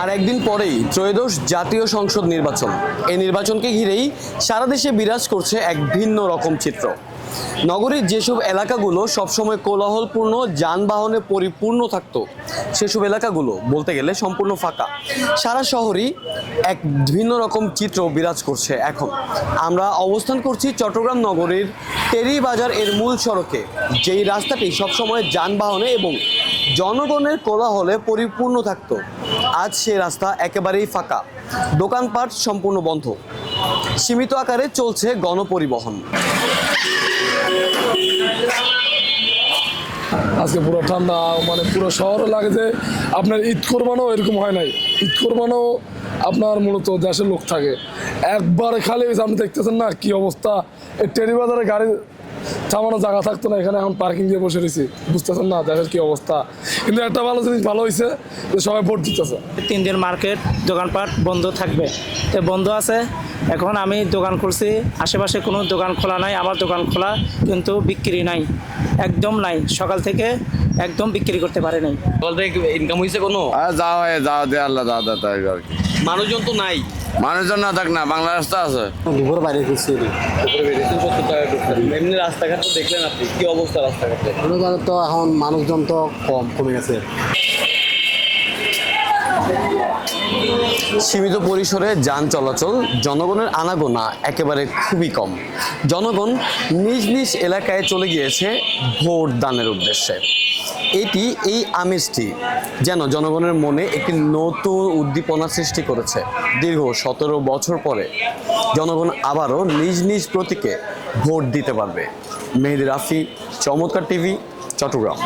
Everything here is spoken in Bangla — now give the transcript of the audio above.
আর একদিন পরেই ত্রয়োদশ জাতীয় সংসদ নির্বাচন। এই নির্বাচনকে ঘিরেই সারা দেশে বিরাজ করছে এক ভিন্ন রকম চিত্র। নগরীর যেসব এলাকাগুলো সবসময় কোলাহলপূর্ণ যানবাহনে পরিপূর্ণ থাকতো, সেসব এলাকাগুলো বলতে গেলে সম্পূর্ণ ফাঁকা। সারা শহরই এক ভিন্ন রকম চিত্র বিরাজ করছে এখন। আমরা অবস্থান করছি চট্টগ্রাম নগরীর টেরি বাজার এর মূল সড়কে, যেই রাস্তাটি সবসময় যানবাহনে এবং জনগণের কোলাহলে পরিপূর্ণ থাকতো। আজ সে রাস্তা একেবারেই ফাঁকা, দোকানপাট সম্পূর্ণ বন্ধ, সীমিত আকারে চলছে গণপরিবহন। আজকে পুরো ঠান্ডা, মানে পুরো শহরে লাগে যে আপনার ঈদ কোরবানও এরকম হয় নাই। ঈদ কোরবানও আপনার মূলত দেশের লোক থাকে, একবারে খালি হয়েছে। আপনি দেখতেছেন না কি অবস্থা, এই টেরি বাজারে গাড়ি থামানোর জায়গা থাকতো না, এখানে এখন পার্কিং দিয়ে বসে রয়েছি। বুঝতেছেন না দেশের কি অবস্থা। কিন্তু একটা ভালো জিনিস ভালো হয়েছে যে সবাই ভোট দিতেছে। 3 দিন মার্কেট দোকানপাট বন্ধ থাকবে, তো বন্ধ আছে। এখন আমি দোকান খুলছি, আশেপাশে কোনো দোকান খোলা নাই, আমার দোকান খোলা কিন্তু বিক্রি নাই, একদম নাই। সকাল থেকে একদম বিক্রি করতে পারে নাই। সকাল থেকে ইনকাম হয়েছে কোনো? যাওয়া দিয়ে আল্লাহ দাদা তাই আর কি। মানুষজন তো নাই। মানুষজন না থাক না, বাংলা রাস্তা আছে। দুপুরে বাইরে গেছি। এমনি রাস্তাঘাট তো দেখলেন আপনি, কি অবস্থা রাস্তাঘাটে? তো এখন মানুষজন তো কমে গেছে। সীমিত পরিসরে যান চলাচল, জনগণের আনাগোনা একেবারে খুবই কম। জনগণ নিজ নিজ এলাকায় চলে গিয়েছে ভোট দানের উদ্দেশ্যে। এই আমেজটি যেন জনগণের মনে একটি নতুন উদ্দীপনা সৃষ্টি করেছে। দীর্ঘ 17 বছর পরে জনগণ আবারও নিজ নিজ প্রতীকে ভোট দিতে পারবে। মেহেদি রাফি, চমৎকার টিভি, চট্টগ্রাম।